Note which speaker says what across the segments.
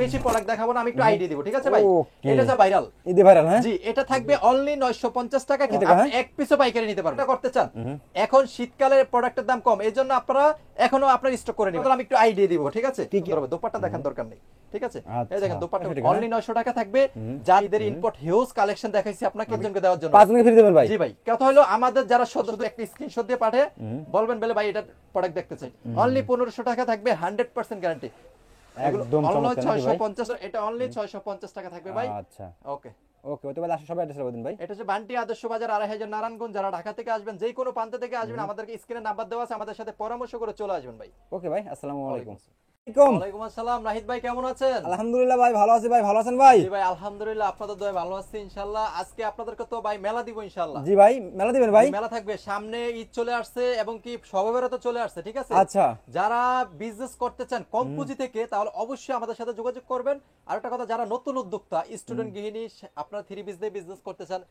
Speaker 1: বেশি প্রোডাক্ট দেখাবো না, আমি একটু আইডিয়া দিব, ঠিক আছে ভাই? এটা হচ্ছে ভাইরাল,
Speaker 2: ঈদে ভাইরাল, হ্যাঁ
Speaker 1: জি। এটা থাকবে অনলি 950 টাকা, কিন্তু আপনি এক পিসও পাইকারি নিতে পারবেন। এটা করতে চান, এখন শীতকালে প্রোডাক্টের দাম কম, এজন্য আপনারা এখনো আপনারা স্টক করে নিবেন। আমি একটু আইডিয়া দিব, ঠিক আছে? দোপাট্টা দেখার দরকার নেই, ঠিক আছে? এই দেখেন দোপাট্টা অনলি 900 টাকা থাকবে। যাদের ইম্পোর্ট হিউজ কালেকশন দেখাইছি আপনাকে একজনকে দেওয়ার জন্য,
Speaker 2: 5 জনকে ফ্রি দেবেন ভাই।
Speaker 1: জি ভাই। কথা হলো আমাদের যারা সদস্য একটা স্ক্রিনশট দিয়ে পাঠিয়ে বলবেন বলে ভাই এটা প্রোডাক্ট দেখতে চাই, অনলি 1500 টাকা থাকবে, 100% গ্যারান্টি।
Speaker 2: একদম চমৎকার,
Speaker 1: 650, এটা অনলি 650 টাকা থাকবে ভাই।
Speaker 2: আচ্ছা
Speaker 1: ওকে
Speaker 2: ওকে, ওই তো বাজার সবাই অ্যাড্রেস বলে দিন ভাই।
Speaker 1: এটা হচ্ছে বান্টি আদর্শ বাজার, 2500 নারায়ণগঞ্জ। যারা ঢাকা থেকে আসবেন, যে কোনো প্রান্ত থেকে আসবেন, আমাদেরকে স্ক্রিনে নাম্বার দেওয়া আছে, আমাদের সাথে পরামর্শ করে চলে আসবেন ভাই।
Speaker 2: ওকে ভাই, আসসালামু আলাইকুম।
Speaker 1: ওয়ালাইকুম আসসালাম। নাহিদ ভাই কেমন আছেন?
Speaker 2: আলহামদুলিল্লাহ ভাই, ভালো আছি ভাই, ভালো আছেন ভাই?
Speaker 1: জি ভাই আলহামদুলিল্লাহ, আপনাদের দয়ায় ভালো আছি ইনশাআল্লাহ। আজকে আপনাদেরকে তো ভাই মেলা দিব ইনশাআল্লাহ।
Speaker 2: জি ভাই, মেলা দিবেন ভাই?
Speaker 1: মেলা থাকবে, সামনে ঈদ চলে আসছে এবং কি শবে বরাত চলে আসছে, ঠিক আছে?
Speaker 2: আচ্ছা,
Speaker 1: যারা বিজনেস করতে চান কম পুঁজি থেকে, তাহলে অবশ্যই আমাদের সাথে যোগাযোগ করবেন। আর একটা কথা, যারা নতুন উদ্যোক্তা, স্টুডেন্ট গৃহিণী, আপনারা 3 পিস দিয়ে বিজনেস করতে চান,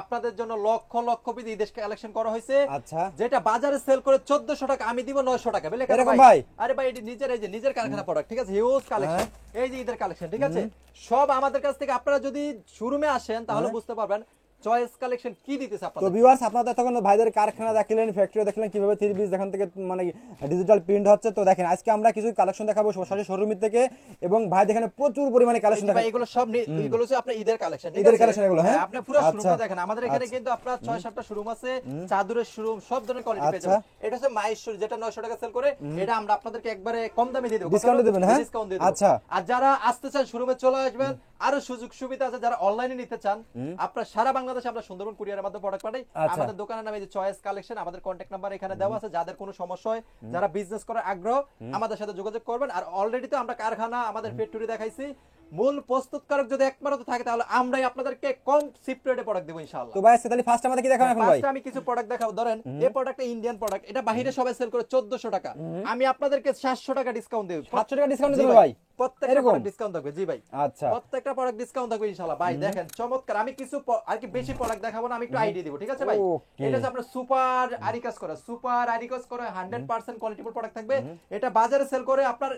Speaker 1: আপনাদের জন্য লক্ষ লক্ষ পিস ঈদের কালেকশন করা হয়েছে।
Speaker 2: আচ্ছা,
Speaker 1: যেটা বাজারে সেল করে 1400 টাকা, আমি দিব 900 টাকা। বলে কেন
Speaker 2: এরকম
Speaker 1: ভাই?
Speaker 2: ভাই?
Speaker 1: আরে ভাই, এটি নিজের, এই যে নিজের কারখানা প্রোডাক্ট, ঠিক আছে? হিউজ কালেকশন, এই যে ঈদের কালেকশন, ঠিক আছে? সব আমাদের কাছ থেকে। আপনারা যদি শোরুমে আসেন তাহলে বুঝতে পারবেন চয়েস কালেকশন কি দিতেছে
Speaker 2: তো
Speaker 1: আপনাদের।
Speaker 2: ভিউয়ার্স, আপনারা তখন ভাইদের কারখানা দেখলেন, ফ্যাক্টরি দেখলেন কিভাবে 3 পিস দেখান থেকে মানে ডিজিটাল প্রিন্ট হচ্ছে। তো দেখেন আজকে আমরা কিছু কালেকশন দেখাবো সরাসরি শোরুম থেকে, এবং ভাই দেখেন প্রচুর পরিমাণে কালেকশন
Speaker 1: ভাই
Speaker 2: দেখাবো।
Speaker 1: এগুলো সব এগুলো হচ্ছে আপনার ঈদের কালেকশন,
Speaker 2: ঈদের কালেকশন এগুলো, হ্যাঁ
Speaker 1: আপনি পুরো
Speaker 2: আচ্ছা
Speaker 1: শোরুমটা দেখেন। আমাদের এখানে কিন্তু আপনার 6-7টা শোরুম আছে, চাদরের শোরুম, সব ধরনের কোয়ালিটি পেয়ে যাবেন। এটা হচ্ছে মাইশোর, যেটা 900 টাকা সেল করে, এটা আমরা আপনাদেরকে একবারে কম দামে দিয়ে দেব,
Speaker 2: ডিসকাউন্ট দিবেন, হ্যাঁ
Speaker 1: ডিসকাউন্ট দিয়ে দেব।
Speaker 2: আচ্ছা,
Speaker 1: আর যারা আসতে চান শোরুমে চলে আসবেন, আরো সুযোগ সুবিধা আছে। যারা অনলাইনে নিতে চান, আপনারা সারা বাংলাদেশে আমরা সুন্দরবন কুরিয়ারের মাধ্যমে প্রোডাক্ট পাঠাই। আমাদের দোকানের নাম এই যে চয়েস কালেকশন, আমাদের কন্টাক্ট নাম্বার এখানে দেওয়া আছে। যাদের কোনো সমস্যা হয়, যারা বিজনেস করার আগ্রহ, আমাদের সাথে যোগাযোগ করবেন। আর অলরেডি তো আমরা কারখানা, আমাদের ফ্যাক্টরি দেখাইছি। মূল প্রস্তুতকারক যদি একমাত্র থাকে, তাহলে আমরাই আপনাদেরকে কম চিপ রেটে প্রোডাক্ট দেব ইনশাআল্লাহ।
Speaker 2: তো ভাই তাহলে ফার্স্ট আমাদের কি দেখাবেন এখন ভাই?
Speaker 1: ফার্স্ট আমি কিছু প্রোডাক্ট দেখাবো। ধরেন এই প্রোডাক্টটা ইন্ডিয়ান প্রোডাক্ট, এটা বাইরে সবাই সেল করে 1400 টাকা, আমি আপনাদেরকে 700 টাকা ডিসকাউন্ট দেব।
Speaker 2: 700 টাকা ডিসকাউন্ট দিবেন ভাই?
Speaker 1: প্রত্যেকটা প্রোডাক্ট ডিসকাউন্ট থাকবে, জি ভাই।
Speaker 2: আচ্ছা,
Speaker 1: প্রত্যেকটা প্রোডাক্ট ডিসকাউন্ট থাকবে ইনশাআল্লাহ। ভাই দেখেন চমৎকার, আমি কিছু আর কি বেশি প্রোডাক্ট দেখাবো না, আমি একটু আইডিয়া দিব, ঠিক আছে ভাই? এটা হচ্ছে আপনার সুপার আরিকাস করা, 100% কোয়ালিটিফুল প্রোডাক্ট থাকবে। এটা বাজারে সেল করে আপনার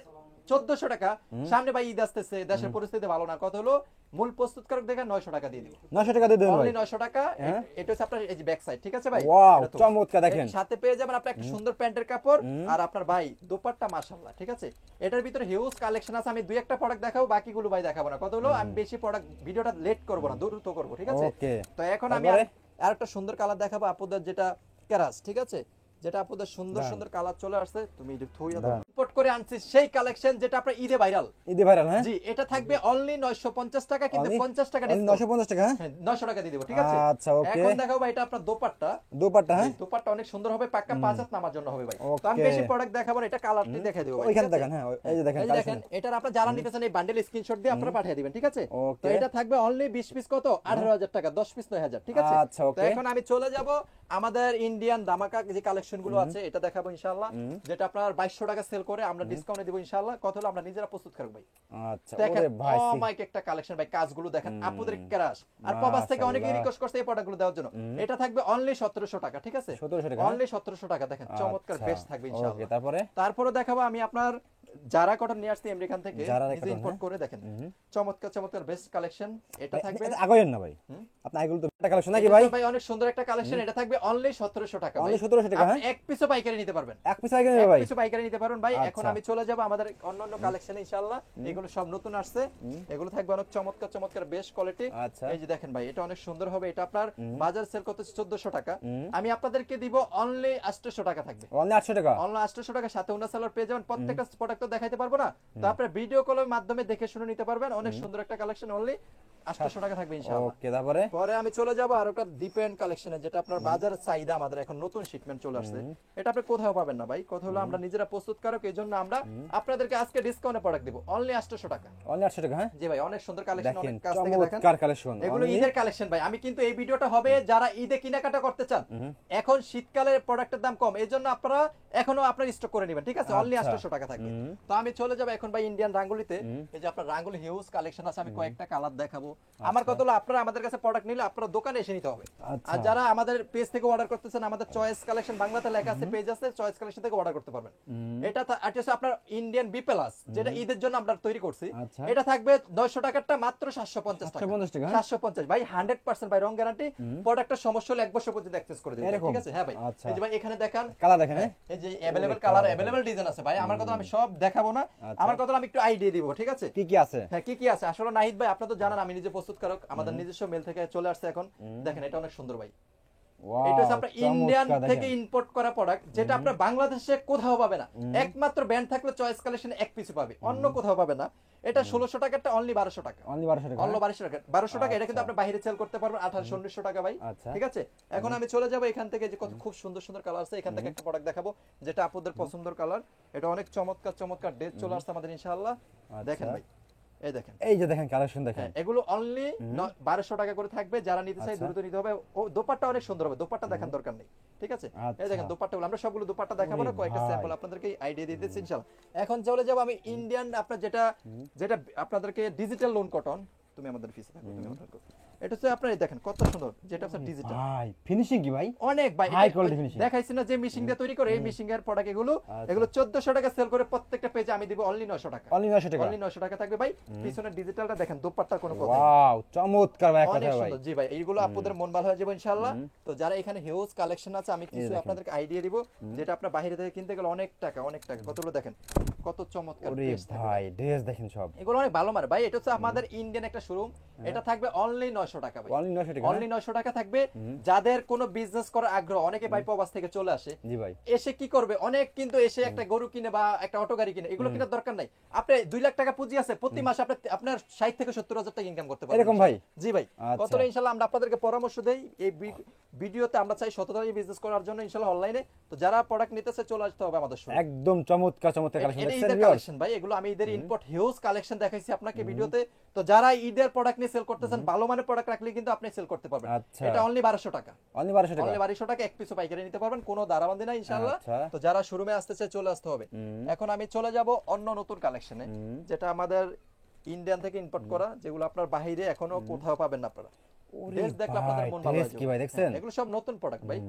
Speaker 1: 1400 টাকা। সামনে ভাই ঈদ আসতেছে, দেশের পরিস্থিতি ভালো না, কথা হলো মূল প্রস্তুতকারক দেখে 900 টাকা দিয়ে দিব।
Speaker 2: 900 টাকা দিয়ে দেবেন ভাই?
Speaker 1: অনলি 900 টাকা। এটা হচ্ছে আপনার এই যে ব্যাক সাইড, ঠিক আছে ভাই?
Speaker 2: ওয়াও, চমৎকার। দেখেন
Speaker 1: সাথে পেয়ে যাবেন আপনি একটা সুন্দর প্যান্টের কাপড়, আর আপনার ভাই দোপাট্টা মাশাআল্লাহ, ঠিক আছে? এটার ভিতরে হিউজ কালেকশন আছে। আমি দুই একটা প্রোডাক্ট দেখাবো, বাকিগুলো ভাই দেখাবো না। কথা হলো আমি বেশি প্রোডাক্ট ভিডিওটা লেট করব না, দ্রুত করব, ঠিক আছে?
Speaker 2: ওকে,
Speaker 1: তো এখন আমি আরেকটা সুন্দর কালার দেখাবো আপুদের, যেটা কেরাস, ঠিক আছে? যেটা আপুদের সুন্দর সুন্দর কালার চলে আসছে, তুমি এটা থইয়া দাও। ইম্পোর্ট করে আনছি সেই কালেকশন, যেটা আপনার ঈদে ভাইরাল।
Speaker 2: ঈদে ভাইরাল, হ্যাঁ
Speaker 1: জি। এটা থাকবে অনলি 950 টাকা, কিন্তু 50 টাকা ডিসকাউন্ট।
Speaker 2: 950 টাকা, হ্যাঁ
Speaker 1: 900 টাকা দিয়ে দেব, ঠিক আছে?
Speaker 2: আচ্ছা, ওকে।
Speaker 1: এখন দেখাবো ভাই, এটা আপনার দোপাট্টা।
Speaker 2: দোপাট্টা, হ্যাঁ
Speaker 1: দোপাট্টা অনেক সুন্দর হবে, পাক্কা 5 হাত নামার জন্য হবে ভাই। তো আমি বেশি প্রোডাক্ট দেখাবো না, এটা কালারটি দেখাই দেব ভাই।
Speaker 2: ওইখানে দেখেন, হ্যাঁ এই যে দেখেন
Speaker 1: এই যে দেখেন, এটার আপনারা যারা নিতে চান এই বান্ডেল স্ক্রিনশট দিয়ে আপনারা পাঠিয়ে দিবেন, ঠিক আছে? তো এটা থাকবে অনলি 20 পিস, কত 18000 টাকা, 10 পিস 9000, ঠিক আছে?
Speaker 2: আচ্ছা,
Speaker 1: তো
Speaker 2: ওকে।
Speaker 1: এখন আমি চলে যাব আমাদের ইন্ডিয়ান দামাকা যে কালেকশন গুলো আছে, এটা দেখাবো ইনশাআল্লাহ। যেটা আপনার 2200 টাকা সেল করে আমরা ডিসকাউন্টে দেব ইনশাআল্লাহ। কথা হলো আমরা নিজেরা প্রস্তুত করব ভাই।
Speaker 2: আচ্ছা,
Speaker 1: দেখেন
Speaker 2: ওরে ভাই,
Speaker 1: মাইক একটা কালেকশন ভাই, কাজগুলো দেখেন, আপুদের ক্রাশ। আর প্রবাস থেকে অনেকেই রিকোয়েস্ট করছে এই প্রোডাক্টগুলো দেওয়ার জন্য। এটা থাকবে অনলি 1700 টাকা, ঠিক আছে?
Speaker 2: 1700 টাকা,
Speaker 1: অনলি 1700 টাকা। দেখেন চমৎকার বেশ থাকবে ইনশাআল্লাহ।
Speaker 2: ওকে, তারপরে
Speaker 1: দেখাবো আমি আপনার যারা কটন নিয়ে আসছি আমেরিকান থেকে,
Speaker 2: যারা
Speaker 1: নিজে ইম্পোর্ট করে। দেখেন চমৎকার চমৎকার বেস্ট কালেকশন, এটা থাকবে।
Speaker 2: আগাইন না ভাই, আপনি আইগুলো তো একটা কালেকশন নাকি ভাই?
Speaker 1: ভাই অনেক সুন্দর একটা কালেকশন, এটা থাকবে অনলি 1700 টাকা।
Speaker 2: অনলি 1700 টাকা, হ্যাঁ
Speaker 1: এক পিসও পাইকারি নিতে পারবেন,
Speaker 2: এক পিস আইগুলো ভাই,
Speaker 1: এক পিসও পাইকারি নিতে পারবেন ভাই। এখন আমি চলে যাব আমাদের অন্যান্য কালেকশনে ইনশাআল্লাহ। এগুলো সব নতুন আসছে, এগুলো থাকবে অনেক চমৎকার চমৎকার বেস্ট কোয়ালিটি।
Speaker 2: আচ্ছা,
Speaker 1: এই যে দেখেন ভাই, এটা অনেক সুন্দর হবে। এটা আপনার বাজার সেল করতে 1400 টাকা, আমি আপনাদেরকে দিব অনলি 800 টাকা থাকবে।
Speaker 2: অনলি 800 টাকা,
Speaker 1: অনলি 800 টাকা, সাথে ওনা সেলার পেয়ে যাবেন। প্রত্যেকটা প্রোডাক্ট তো দেখাইতে পারবো না, তো আপনারা ভিডিও কলের মাধ্যমে দেখে শুনে নিতে পারবেন। অনেক সুন্দর একটা কালেকশন, অনলি 800 টাকা থাকবে ইনশাআল্লাহ।
Speaker 2: ওকে, পরে
Speaker 1: আমি চলে যাব আর একটা ডিপেন্ড কালেকশনে, যেটা আপনার বাজারের চাহিদা, আমাদের এখন নতুন শিপমেন্ট চলে আসছে। এটা আপনি কোথাও পাবেন না ভাই। কথা হলো আমরা নিজেরা প্রস্তুতকারক, এইজন্য আমরা আপনাদেরকে আজকে ডিসকাউন্টে প্রোডাক্ট দেব অনলি 800 টাকা।
Speaker 2: অনলি 800 টাকা, হ্যাঁ
Speaker 1: জি ভাই, অনেক সুন্দর কালেকশন, অনেক কাছ থেকে দেখেন
Speaker 2: চমৎকার কালেকশন।
Speaker 1: এগুলো ঈদের কালেকশন ভাই। আমি কিন্তু এই ভিডিওটা হবে যারা ঈদে কেনাকাটা করতে চান, এখন শীতকালে প্রোডাক্টের দাম কম, এইজন্য আপনারা এখনো আপনার স্টক করে নেবেন, ঠিক আছে? অনলি
Speaker 2: আচ্ছা।
Speaker 1: 800 টাকা থাকবে। তো আমি চলে যাব এখন ভাই ইন্ডিয়ান রাঙ্গুলিতে। এই যে আপনার রাঙ্গুলি হিউজ কালেকশন আছে, আমি কয়েকটা কালার দেখাবো। আমার কথা হলো আপনারা আমাদের কাছে প্রোডাক্ট নিলে আপনারা দোকানে এসে নিতে হবে।
Speaker 2: আচ্ছা।
Speaker 1: আর যারা আমাদের পেজ থেকে অর্ডার করতেছেন, আমাদের চয়েস কালেকশন বাংলাতে লেখা আছে, পেজ আছে, চয়েস কালেকশন থেকে অর্ডার করতে পারবেন। এটা হচ্ছে আপনার ইন্ডিয়ান বি প্লাস, যেটা ঈদের জন্য আমরা তৈরি করছি।
Speaker 2: আচ্ছা।
Speaker 1: এটা থাকবে 900 টাকারটা মাত্র 750 টাকা।
Speaker 2: 750 টাকা,
Speaker 1: 750 ভাই, 100% ভাই রং গ্যারান্টি। প্রোডাক্টের সমস্যা হলে 1 বছর পর্যন্ত অ্যাক্সেস করে দেব,
Speaker 2: এরকম?
Speaker 1: ঠিক আছে? হ্যাঁ ভাই।
Speaker 2: আচ্ছা।
Speaker 1: এই যে ভাই এখানে দেখান
Speaker 2: কালার দেখেন, হ্যাঁ?
Speaker 1: এই যে अवेलेबल কালার, अवेलेबल ডিজাইন আছে ভাই। আমার কথা আমি সব দেখাবো না,
Speaker 2: আচ্ছা।
Speaker 1: আমার কথা আমি একটু আইডিয়া দিব, ঠিক আছে?
Speaker 2: কি কি আছে?
Speaker 1: হ্যাঁ, কি কি আছে আসলে নাহিদ ভাই, আপনারা তো জানেন আমি নিজে প্রস্তুতকারক, আমাদের নিজস্ব মেল থেকে চলে আসছে এখন। দেখেন এটা অনেক সুন্দর ভাই।
Speaker 2: ওয়াও,
Speaker 1: এটা হচ্ছে আপনার ইন্ডিয়ান
Speaker 2: চমৎকার
Speaker 1: থেকে
Speaker 2: দেখেন।
Speaker 1: ইম্পোর্ট করা প্রোডাক্ট, যেটা আপনার বাংলাদেশে কোথাও পাবে না। একমাত্র ব্র্যান্ড থাকলে চয়েস কালেকশন এক পিস পাবে, অন্য কোথাও পাবে না। এটা 1600 টাকাটা অনলি 1200 টাকা।
Speaker 2: অনলি 1200 টাকা,
Speaker 1: অনলি 1200 টাকা, 1200 টাকা। এটা কিন্তু আপনি বাইরে সেল করতে পারবেন 1800 1900 টাকা ভাই,
Speaker 2: আচ্ছা।
Speaker 1: ঠিক আছে? এখন আমি চলে যাব এখান থেকে, যে কত খুব সুন্দর সুন্দর কালার আছে, এখান থেকে একটা প্রোডাক্ট দেখাবো যেটা আপনাদের পছন্দের কালার। এটা অনেক চমৎকার চমৎকার ড্রেস চলে আসছে আমাদের ইনশাআল্লাহ। দেখেন ভাই, এই দেখেন,
Speaker 2: এই যে দেখেন কালেকশন দেখেন।
Speaker 1: হ্যাঁ, এগুলো অনলি 1200 টাকা করে থাকবে। যারা নিতে চাই
Speaker 2: আচ্ছা।
Speaker 1: দ্রুত নিতে হবে। ও দোপাট্টা অনেক সুন্দর হবে, দোপাট্টা দেখার দরকার নেই, ঠিক আছে? এই দেখেন
Speaker 2: আচ্ছা।
Speaker 1: দোপাট্টাগুলো, আমরা সবগুলো দোপাট্টা দেখাবো না,
Speaker 2: ওরে
Speaker 1: কয়েকটা
Speaker 2: ভাই।
Speaker 1: স্যাম্পল আপনাদেরকে আইডিয়া দিয়ে দিচ্ছি ইনশাআল্লাহ। এখন চলে যাব আমি ইন্ডিয়ান, আপনার যেটা যেটা আপনাদেরকে ডিজিটাল লোন কটন। তুমি আমাদের পিছে থাকো, তুমি আমাদের থাকো। এটা হচ্ছে আপনার এই দেখেন কত সুন্দর, যেটা হচ্ছে ডিজিটাল।
Speaker 2: ভাই ফিনিশিং কি ভাই?
Speaker 1: অনেক ভাই,
Speaker 2: High quality finishing।
Speaker 1: দেখাইছি না যে মিশিং দিয়ে তৈরি করে, এই মিশিং এর প্রোডাক্ট এগুলো।
Speaker 2: আচ্ছা।
Speaker 1: এগুলো 1400 টাকা সেল করে, প্রত্যেকটা পেজে আমি দিব অনলি 900 টাকা।
Speaker 2: অনলি 900 টাকা।
Speaker 1: অনলি 900 টাকা থাকবে ভাই। পিছনের ডিজিটালটা দেখেন, দোপাট্টার কোনো কথা নেই।
Speaker 2: ওয়াও, চমৎকার ভাই, একটা
Speaker 1: অনেক
Speaker 2: কথা ভাই।
Speaker 1: সুন্দর। জি ভাই, এইগুলো আপনাদের মন ভালো হয়ে যাবে ইনশাআল্লাহ। তো যারা এখানে হিউজ কালেকশন আছে, আমি কিছু
Speaker 2: দেখেন।
Speaker 1: আপনাদেরকে আইডিয়া দিব, যেটা আপনার বাইরে থেকে কিনতে গেলে অনেক টাকা, অনেক টাকা। কতগুলো দেখেন, কত চমৎকার
Speaker 2: ওরে
Speaker 1: ড্রেস থাকবে।
Speaker 2: ভাই, ড্রেস দেখেন সব।
Speaker 1: এগুলো অনেক ভালো মার ভাই। এটা হচ্ছে আমাদের ইন্ডিয়ান একটা শোরুম, এটা থাকবে অনলি 900 টাকা ভাই।
Speaker 2: অনলি 900 টাকা।
Speaker 1: অনলি 900 টাকা থাকবে। যাদের কোনো বিজনেস করার আগ্রহ, অনেকে ভাই প্রবাস থেকে চলে আসে,
Speaker 2: জি ভাই।
Speaker 1: এসে কি করবে, অনেক কিন্তু এসে একটা গরু কিনে বা একটা অটো গাড়ি কিনে, এগুলো কেনার দরকার নাই। আপনি 2 লাখ টাকা পুঁজি আছে, প্রতি মাসে আপনার 60 থেকে 70 হাজার টাকা ইনকাম করতে পারবেন
Speaker 2: এরকম ভাই?
Speaker 1: জি ভাই।
Speaker 2: আচ্ছা।
Speaker 1: কতটা ইনশাআল্লাহ আমরা আপনাদেরকে পরামর্শ দেই এই ভিডিওতে। আমরা চাই সততায় বিজনেস করার জন্য ইনশাআল্লাহ অনলাইনে। তো যারা প্রোডাক্ট নিতেছে চলে আসতে হবে আমাদের শোরুমে।
Speaker 2: একদম চমৎকার চমৎকার কালেকশন
Speaker 1: এটা
Speaker 2: দেখছেন
Speaker 1: ঈদের
Speaker 2: ভিউয়ার্স।
Speaker 1: কালেকশন ভাই, এগুলো আমি ঈদের ইম্পোর্ট হিউজ কালেকশন দেখাইছি আপনাকে ভিডিওতে। তো যারা ঈদের প্রোডাক্ট নিয়ে সেল করতেছেন, ভালো মানের প্রোডাক্ট রাখলে কিন্তু আপনি সেল করতে পারবেন।
Speaker 2: আচ্ছা।
Speaker 1: এটা অনলি 1200 টাকা।
Speaker 2: অনলি 1200 টাকা।
Speaker 1: অনলি 1200 টাকা, এক পিসও পাইকারি নিতে পারবেন, কোনো দারাবান্দি নাই ইনশাআল্লাহ।
Speaker 2: আচ্ছা।
Speaker 1: তো যারা শোরুমে আসতে চায় চলে আসতে হবে। এখন আমি চলে যাব অন্য নতুন কালেকশনে, যেটা আমাদের ইন্ডিয়ান থেকে ইম্পোর্ট করা, যেগুলো আপনার বাইরে এখনো কোথাও পাবেন না আপনারা।
Speaker 2: ওরে
Speaker 1: ড্রেস দেখলে আপনাদের
Speaker 2: ভাই,
Speaker 1: মন ভালো
Speaker 2: ড্রেস
Speaker 1: হয়ে
Speaker 2: কি
Speaker 1: যাবে।
Speaker 2: ভাই দেখছেন?
Speaker 1: এগুলো সব নতুন প্রোডাক্ট ভাই,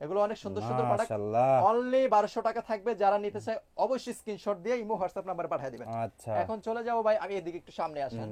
Speaker 1: এগুলো অনেক সুন্দর সুন্দর প্রোডাক্ট।
Speaker 2: মাশাআল্লাহ।
Speaker 1: অনলি 1200 টাকা থাকবে। যারা নিতে চায় অবশ্যই স্ক্রিনশট দিয়ে ইমো হোয়াটসঅ্যাপ নাম্বারে পাঠিয়ে দিবেন।
Speaker 2: আচ্ছা।
Speaker 1: এখন চলে যাবো ভাই, আমি এদিকে একটু সামনে আসেন।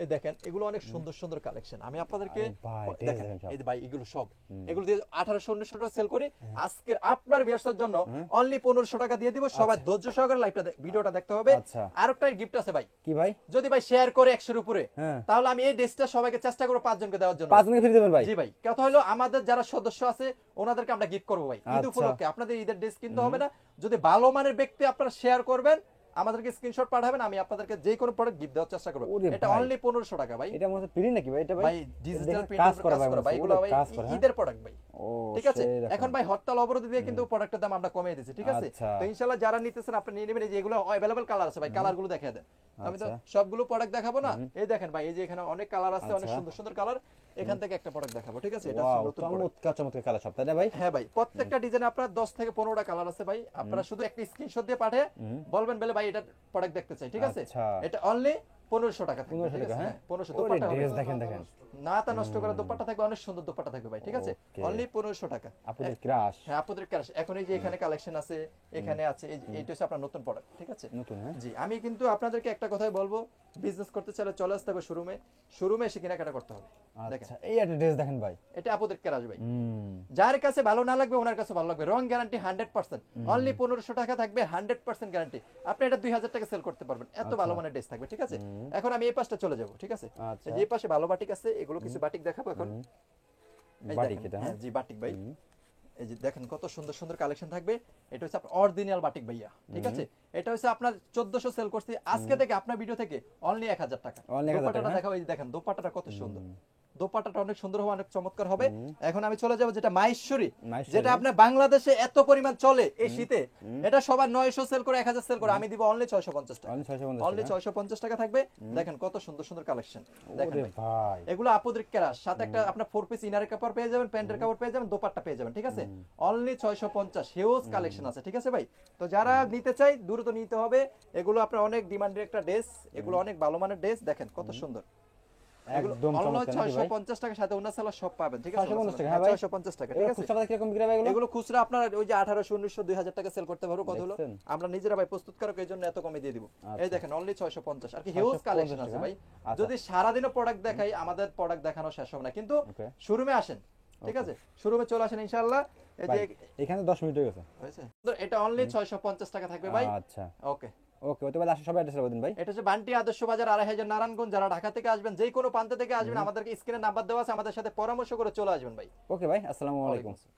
Speaker 1: এই দেখেন, এগুলো অনেক সুন্দর সুন্দর কালেকশন। আমি আপনাদেরকে
Speaker 2: আরে ভাই,
Speaker 1: দেখেন,
Speaker 2: দেখেন সব।
Speaker 1: এই যে ভাই এগুলো সব, এগুলো দিয়ে 1800 1900 টাকা সেল করি। আজকে আপনার ব্যবসার জন্য অনলি 1500 টাকা দিয়ে দিব। সবাই ধৈর্য সহকারে লাইভটা ভিডিওটা দেখতে হবে।
Speaker 2: আচ্ছা।
Speaker 1: আরেকটা গিফট আছে ভাই,
Speaker 2: কি ভাই?
Speaker 1: যদি ভাই শেয়ার করে 100 এর উপরে,
Speaker 2: হ্যাঁ।
Speaker 1: তাহলে আমি এই ড্রেসটা সবাইকে চেষ্টা করব 5 জনকে দেওয়ার জন্য।
Speaker 2: 5 মিনিট ফ্রি দেবেন ভাই?
Speaker 1: জি ভাই, কথা হলো আমাদের যারা সদস্য আছে ওনাদেরকে আমরা গিফট করবো ভাই ঈদ
Speaker 2: আচ্ছা।
Speaker 1: উপলক্ষে। আপনাদের ঈদের ড্রেস কিনতে হবে না, যদি ভালো মানের ব্যক্তি আপনারা শেয়ার করবেন, আমাদেরকে স্ক্রিনশট পাঠাবেন, আমি আপনাদেরকে যে কোনো প্রোডাক্ট গিফট দেওয়ার চেষ্টা করব।
Speaker 2: ওরে
Speaker 1: এটা
Speaker 2: ভাই।
Speaker 1: অনলি 1500 টাকা ভাই।
Speaker 2: এটা মনে হচ্ছে প্রিন্ট নাকি ভাই? এটা ভাই
Speaker 1: ভাই ডিজিটাল
Speaker 2: দেখেন কাজ করা ভাই,
Speaker 1: ভাই, এগুলো ভাই
Speaker 2: কাজ করা, হ্যাঁ?
Speaker 1: ঈদের প্রোডাক্ট ভাই।
Speaker 2: ও
Speaker 1: ঠিক আছে,
Speaker 2: সেই দেখেন।
Speaker 1: এখন ভাই হরতাল অবরোধ দিয়ে কিন্তু প্রোডাক্টের দাম আমরা কমিয়ে দিয়েছি, ঠিক আছে?
Speaker 2: আচ্ছা।
Speaker 1: তো ইনশাআল্লাহ যারা নিতেছেন আপনি নিয়ে নেবেন। এই যে এগুলো अवेलेबल কালার আছে ভাই, কালারগুলো দেখিয়ে দেন। আমি তো
Speaker 2: আচ্ছা।
Speaker 1: সবগুলো প্রোডাক্ট দেখাবো না। এই দেখেন ভাই, এই যে এখানে অনেক কালার আছে, অনেক
Speaker 2: আচ্ছা।
Speaker 1: সুন্দর সুন্দর কালার। এখান থেকে একটা প্রোডাক্ট দেখাবো, ঠিক আছে? এটা
Speaker 2: ওয়াও,
Speaker 1: হচ্ছে নতুন প্রোডাক্ট।
Speaker 2: চমৎকার চমৎকার কালার সব, তাই না ভাই?
Speaker 1: হ্যাঁ ভাই, প্রত্যেকটা ডিজাইনে আপনার 10 থেকে 15টা কালার আছে ভাই। আপনারা শুধু একটা স্ক্রিনশট দিয়ে পাঠিয়ে বলবেন বলে ভাই এটা প্রোডাক্ট দেখতে চাই, ঠিক আছে?
Speaker 2: আচ্ছা।
Speaker 1: এটা অনলি 1500 টাকা থাকবে,
Speaker 2: 1500
Speaker 1: ঠিক আছে?
Speaker 2: টাকা, হ্যাঁ?
Speaker 1: হ্যাঁ, 1500
Speaker 2: ওরে
Speaker 1: দোপাট্টা হবে।
Speaker 2: ড্রেস দেখেন দেখেন।
Speaker 1: না তা নষ্ট করা দোপাট্টা থাকবে, অনেক সুন্দর দোপাট্টা থাকবে ভাই, ঠিক আছে?
Speaker 2: Okay.
Speaker 1: অনলি 1500 টাকা।
Speaker 2: আপনাদের ক্রাশ
Speaker 1: হ্যাঁ, আপনাদের কাছে এখন এই যে এখানে কালেকশন আছে, এখানে আছে, এইটা হচ্ছে আপনার নতুন প্রোডাক্ট, ঠিক আছে?
Speaker 2: নতুন, হ্যাঁ?
Speaker 1: জি, আমি কিন্তু আপনাদেরকে একটা কথাই বলবো, বিজনেস করতে চাইলে চলে আসতে হবে শোরুমে। শোরুমে এসে কেনাকাটা করতে হবে। দেখেন,
Speaker 2: আচ্ছা, এই একটা ড্রেস দেখেন ভাই।
Speaker 1: এটা আপনাদের কেরাস ভাই। যার কাছে ভালো না লাগবে ওনার কাছে ভালো লাগবে। রং গ্যারান্টি 100%। অনলি 1500 টাকা থাকবে, 100% গ্যারান্টি। আপনি এটা 2000 টাকা সেল করতে পারবেন, এত ভালো মানের ড্রেস থাকবে, ঠিক আছে? এখন আমি এই পাশটা চলে যাব, ঠিক আছে?
Speaker 2: আচ্ছা।
Speaker 1: এই যে এই পাশে ভালো বাটিক আছে, এগুলো কিছু বাটিক দেখাবো এখন। এই
Speaker 2: বাটিক
Speaker 1: দেখেন,
Speaker 2: এটা,
Speaker 1: হ্যাঁ
Speaker 2: হ্যাঁ?
Speaker 1: জি, বাটিক ভাই। এই যে দেখেন কত সুন্দর সুন্দর কালেকশন থাকবে। এটা হচ্ছে আপনার অরিজিনাল বাটিক ভাইয়া, ঠিক আছে? এটা হচ্ছে আপনার 1400 সেল করছি, আজকে থেকে আপনার ভিডিও থেকে অনলি 1000 টাকা।
Speaker 2: Only 1000 টাকা,
Speaker 1: দোপাট্টাটা
Speaker 2: হ্যাঁ?
Speaker 1: দেখাও, এই যে দেখেন দোপাট্টাটা কত সুন্দর। দোপাট্টাটা অনেক সুন্দর হবে, অনেক চমৎকার হবে। এখন আমি চলে যাব যেটা মাহেশ্বরী,
Speaker 2: মাহেশ্বরী।
Speaker 1: যেটা আপনার বাংলাদেশে এত পরিমাণ চলে এই শীতে, এটা সবার 900 সেল করে 1000 সেল করে, আমি দিব অনলি 650 টাকা।
Speaker 2: অনলি 650
Speaker 1: অনলি 650 টাকা থাকবে। দেখেন কত সুন্দর সুন্দর কালেকশন, দেখেন
Speaker 2: ওরে
Speaker 1: ভাই।
Speaker 2: ভাই
Speaker 1: এগুলো আপদ্রিক কেরাস, সাথে একটা আপনার 4 পিস ইনারের কাপড় পেয়ে যাবেন, প্যান্টের কাপড় পেয়ে যাবেন, দোপাট্টা পেয়ে যাবেন, ঠিক আছে? অনলি 650, হিউজ কালেকশন আছে, ঠিক আছে ভাই? তো যারা নিতে চাই দ্রুত নিতে হবে। এগুলো আপনার অনেক ডিমান্ডের একটা ড্রেস, এগুলো অনেক ভালো মানের ড্রেস, দেখেন কত সুন্দর। এগুলো
Speaker 2: একদম
Speaker 1: অনলি
Speaker 2: চমৎকার নাকি ভাই?
Speaker 1: 650 টাকার সাথে ওনার সালা সব পাবেন, ঠিক আছে?
Speaker 2: 650 টাকা, হ্যাঁ ভাই।
Speaker 1: 650 টাকা, ঠিক
Speaker 2: এগুলো
Speaker 1: আছে?
Speaker 2: খুচরা কিরকম বিক্রি হবে এগুলো?
Speaker 1: এগুলো খুচরা আপনার ওই যে 1800, 1900, 2000 টাকা সেল করতে পারবো, কত হলো?
Speaker 2: দেখছেন?
Speaker 1: আমরা নিজেরা ভাই প্রস্তুতকারক, এই জন্য এত কমে দিয়ে দিব।
Speaker 2: আচ্ছা।
Speaker 1: এই দেখেন অনলি 650, আর কি হিউজ
Speaker 2: 650
Speaker 1: কালেকশন আছে
Speaker 2: টাকা।
Speaker 1: ভাই।
Speaker 2: আচ্ছা।
Speaker 1: যদি সারা দিনও প্রোডাক্ট দেখাই, আমাদের প্রোডাক্ট দেখানো শেষ হবে না, কিন্তু
Speaker 2: Okay.
Speaker 1: শোরুমে আসেন, ঠিক আছে? শোরুমে চলে আসেন ইনশাআল্লাহ। এই যে
Speaker 2: ভাই, এখানে 10 মিনিট হয়ে গেছে।
Speaker 1: হয়েছে তো, এটা অনলি 650 টাকা থাকবে ভাই।
Speaker 2: আচ্ছা
Speaker 1: ওকে,
Speaker 2: ওকে, ওতে বলে আসলে সবাই অ্যাড্রেস বলে দিন ভাই।
Speaker 1: এটা হচ্ছে বান্টি আদর্শ বাজার, 2500 নারায়ণগঞ্জ। যারা ঢাকা থেকে আসবেন, যে কোনো প্রান্ত থেকে আসবেন, আমাদেরকে স্ক্রিনে নাম্বার দেওয়া আছে, আমাদের সাথে পরামর্শ করে চলে আসবেন ভাই।
Speaker 2: ওকে ভাই, আসসালামু আলাইকুম।
Speaker 1: ওয়ালাইকুম আসসালাম।